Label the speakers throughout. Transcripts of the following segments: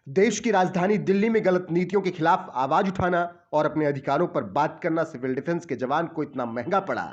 Speaker 1: देश की राजधानी दिल्ली में गलत नीतियों के खिलाफ आवाज उठाना और अपने अधिकारों पर बात करना सिविल डिफेंस के जवान को इतना महंगा पड़ा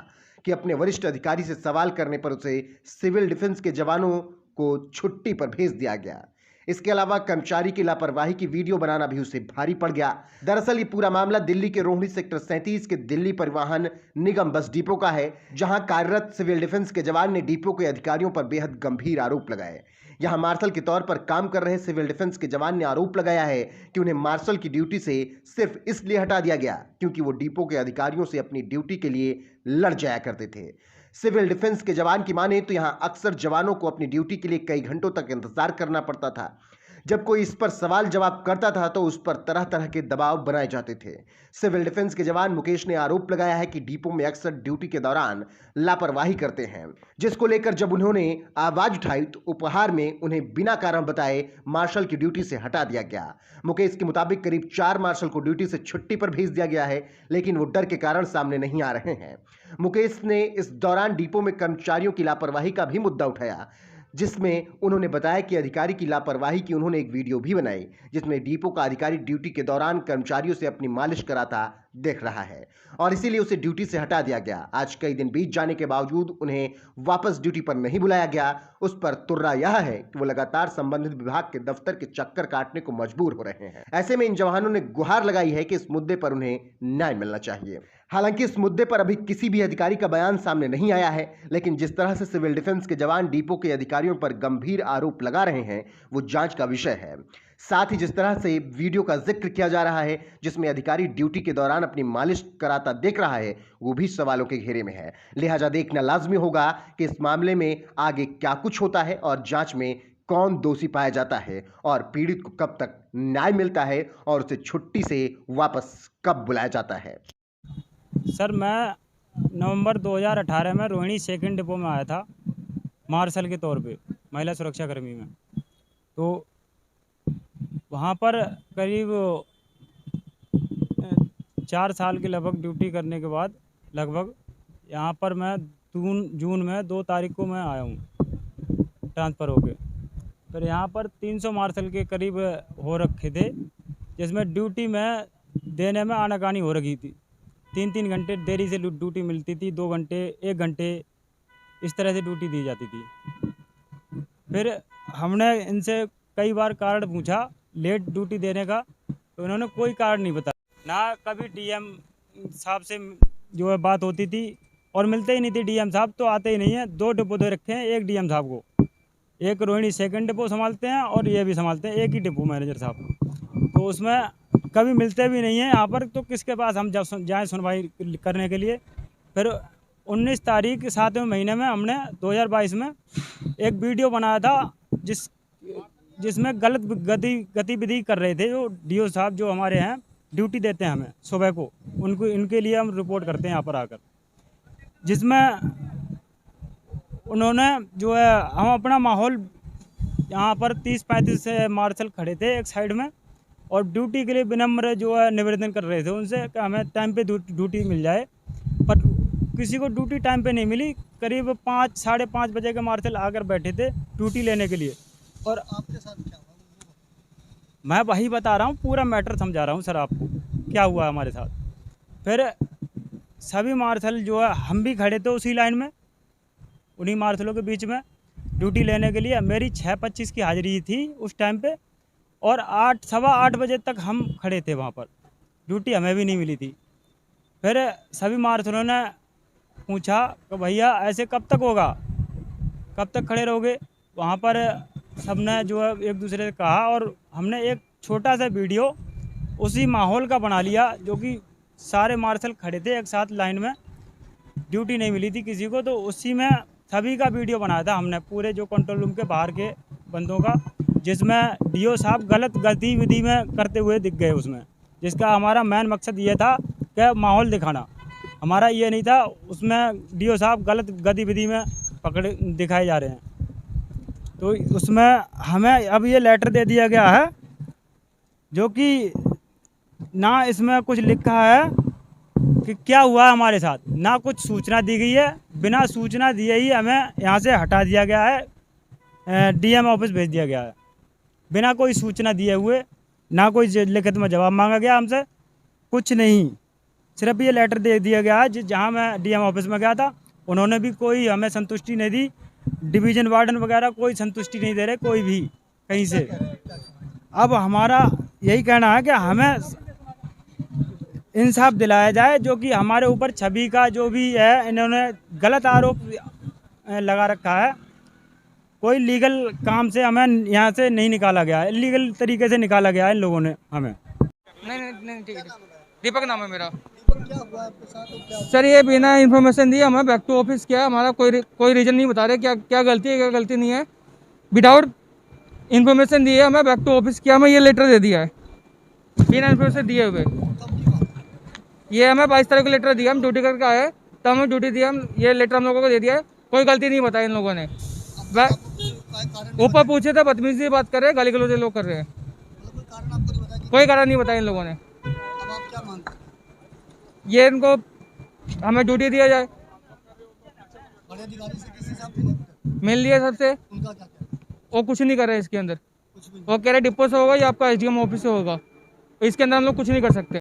Speaker 1: कि अपने वरिष्ठ अधिकारी से सवाल करने पर उसे सिविल डिफेंस के जवानों को छुट्टी पर भेज दिया गया। इसके अलावा कर्मचारी की लापरवाही की वीडियो बनाना भी उसे भारी पड़ गया। दरअसल ये पूरा मामला दिल्ली के रोहिणी सेक्टर 37 के दिल्ली परिवहन निगम बस डिपो का है, जहां कार्यरत सिविल डिफेंस के जवान ने डिपो के अधिकारियों पर बेहद गंभीर आरोप लगाए। यहां मार्शल के तौर पर काम कर रहे सिविल डिफेंस के जवान ने आरोप लगाया है कि उन्हें मार्शल की ड्यूटी से सिर्फ इसलिए हटा दिया गया क्योंकि वो डिपो के अधिकारियों से अपनी ड्यूटी के लिए लड़ जाया करते थे। सिविल डिफेंस के जवान की माने तो यहां अक्सर जवानों को अपनी ड्यूटी के लिए कई घंटों तक इंतजार करना पड़ता था। जब कोई इस पर सवाल जवाब करता था तो उस पर तरह तरह के दबाव बनाए जाते थे। सिविल डिफेंस के जवान मुकेश ने आरोप लगाया है कि डिपो में अक्सर ड्यूटी के दौरान लापरवाही करते हैं, जिसको लेकर जब उन्होंने आवाज उठाई तो उपहार में उन्हें बिना कारण बताए मार्शल की ड्यूटी से हटा दिया गया। मुकेश के मुताबिक करीब 4 मार्शल को ड्यूटी से छुट्टी पर भेज दिया गया है, लेकिन वो डर के कारण सामने नहीं आ रहे हैं। मुकेश ने इस दौरान डिपो में कर्मचारियों की लापरवाही का भी मुद्दा उठाया, जिसमें उन्होंने बताया कि अधिकारी की लापरवाही की उन्होंने एक वीडियो भी बनाई, जिसमें डिपो का अधिकारी ड्यूटी के दौरान कर्मचारियों से अपनी मालिश कराता देख रहा है और इसीलिए उसे ड्यूटी से हटा दिया गया। आज कई दिन बीत जाने के बावजूद उन्हें वापस ड्यूटी पर नहीं बुलाया गया। उस पर तुर्रा यह है कि वो लगातार संबंधित विभाग के दफ्तर के चक्कर काटने को मजबूर हो रहे हैं। ऐसे में इन जवानों ने गुहार लगाई है कि इस मुद्दे पर उन्हें न्याय मिलना चाहिए। हालांकि इस मुद्दे पर अभी किसी भी अधिकारी का बयान सामने नहीं आया है, लेकिन जिस तरह से सिविल डिफेंस के जवान डिपो के अधिकारियों पर गंभीर आरोप लगा रहे हैं वो जांच का विषय है। साथ ही जिस तरह से वीडियो का जिक्र किया जा रहा है जिसमें अधिकारी ड्यूटी के दौरान अपनी मालिश कराता देख रहा है, वो भी सवालों के घेरे में है। लिहाजा देखना लाजमी होगा कि इस मामले में आगे क्या कुछ होता है और जांच में कौन दोषी पाया जाता है और पीड़ित को कब तक न्याय मिलता है और उसे छुट्टी से वापस कब बुलाया जाता है।
Speaker 2: सर, मैं नवंबर 2018 में रोहिणी सेकंड डिपो में आया था मार्शल के तौर पे, महिला सुरक्षा कर्मी में। तो वहाँ पर करीब 4 साल के लगभग ड्यूटी करने के बाद लगभग यहाँ पर मैं जून में 2 तारीख को मैं आया हूँ ट्रांसफ़र होके। फिर यहाँ पर 300 मार्शल के करीब हो रखे थे, जिसमें ड्यूटी में देने में आनाकानी हो रही थी। 3-3 घंटे देरी से ड्यूटी मिलती थी, 2 घंटे 1 घंटे इस तरह से ड्यूटी दी जाती थी। फिर हमने इनसे कई बार कारण पूछा लेट ड्यूटी देने का, तो इन्होंने कोई कारण नहीं बताया। ना कभी डीएम साहब से जो है बात होती थी और मिलते ही नहीं थे। डीएम साहब तो आते ही नहीं हैं। 2 डिपो दे रखे हैं एक डीएम साहब को, एक रोहिणी सेकंड डिपो संभालते हैं और ये भी संभालते हैं, एक ही डिपो मैनेजर साहब। तो उसमें कभी मिलते भी नहीं हैं यहाँ पर, तो किसके पास हम जब जाएँ सुनवाई करने के लिए। फिर 19 तारीख 7वें महीने में हमने 2022 में एक वीडियो बनाया था जिसमें गलत गतिविधि कर रहे थे जो डीओ साहब जो हमारे हैं ड्यूटी देते हैं हमें सुबह को, उनको इनके लिए हम रिपोर्ट करते हैं यहाँ पर आकर, जिसमें उन्होंने जो है हम अपना माहौल यहाँ पर 30-35 मार्शल खड़े थे एक साइड में और ड्यूटी के लिए विनम्र जो है निवेदन कर रहे थे उनसे कि हमें टाइम पे ड्यूटी मिल जाए, पर किसी को ड्यूटी टाइम पे नहीं मिली। करीब 5-5:30 बजे के मार्शल आकर बैठे थे ड्यूटी लेने के लिए। और
Speaker 3: आपके साथ क्या हुआ?
Speaker 2: मैं वही बता रहा हूँ, पूरा मैटर समझा रहा हूँ सर आपको क्या हुआ हमारे साथ। फिर सभी मार्शल जो है हम भी खड़े थे उसी लाइन में, उन्हीं मार्शलों के बीच में ड्यूटी लेने के लिए। मेरी 6:25 की हाजिरी थी उस टाइम पे और 8-8:15 बजे तक हम खड़े थे वहाँ पर, ड्यूटी हमें भी नहीं मिली थी। फिर सभी मार्शलों ने पूछा कि भैया ऐसे कब तक होगा, कब तक खड़े रहोगे। वहाँ पर सबने जो है एक दूसरे से कहा और हमने एक छोटा सा वीडियो उसी माहौल का बना लिया, जो कि सारे मार्शल खड़े थे एक साथ लाइन में, ड्यूटी नहीं मिली थी किसी को, तो उसी में सभी का वीडियो बनाया था हमने, पूरे जो कंट्रोल रूम के बाहर के बंदों का, जिसमें डीओ साहब गलत गतिविधि में करते हुए दिख गए उसमें, जिसका हमारा मेन मकसद ये था कि माहौल दिखाना, हमारा ये नहीं था। उसमें डीओ साहब गलत गतिविधि में दिखाए जा रहे हैं। तो उसमें हमें अब ये लेटर दे दिया गया है, जो कि ना इसमें कुछ लिखा है कि क्या हुआ हमारे साथ, ना कुछ सूचना दी गई है। बिना सूचना दिए ही हमें यहाँ से हटा दिया गया है, डीएम ऑफिस भेज दिया गया है। बिना कोई सूचना दिए हुए, ना कोई लिखित में जवाब मांगा गया हमसे, कुछ नहीं। सिर्फ ये लेटर दे दिया गया है। जहाँ मैं डीएम ऑफिस में गया था, उन्होंने भी कोई हमें संतुष्टि नहीं दी। डिवीजन वार्डन वगैरह कोई संतुष्टि नहीं दे रहे, कोई भी कहीं से। अब हमारा यही कहना है कि हमें इंसाफ दिलाया जाए, जो कि हमारे ऊपर छवि का जो भी है, इन्होंने गलत आरोप लगा रखा है। कोई लीगल काम से हमें यहाँ से नहीं निकाला गया है, इलीगल तरीके से निकाला गया है इन लोगों ने हमें।
Speaker 3: नहीं ठीक है। दीपक नाम है मेरा। सर ये बिना इन्फॉर्मेशन दिए हमें बैक टू ऑफिस किया। हमारा कोई रीजन नहीं बता रहे क्या गलती है क्या गलती नहीं है। विदाउट इन्फॉर्मेशन दिए हमें बैक टू ऑफिस किया। हमें ये लेटर दे दिया है बिना इन्फॉर्मेशन दिए हुए। ये हमें 22 तारीख को लेटर दिया, हम ड्यूटी करके आए तब हमें ड्यूटी दिया, हम ये लेटर हम लोगों को दे दिया है। कोई गलती नहीं बताई इन लोगों ने। ऊपर पूछे थे, बदतमीजी से बात कर रहे हैं, गाली गलौज लोग कर रहे हैं। कोई कारण नहीं बताया इन लोगों ने। ये इनको हमें ड्यूटी दिया जाए। मिल लिया सबसे, वो कुछ नहीं कर रहे इसके अंदर। वो कह रहे डिपो से होगा या आपका एसडीएम ऑफिस से होगा, इसके अंदर हम लोग कुछ नहीं कर सकते।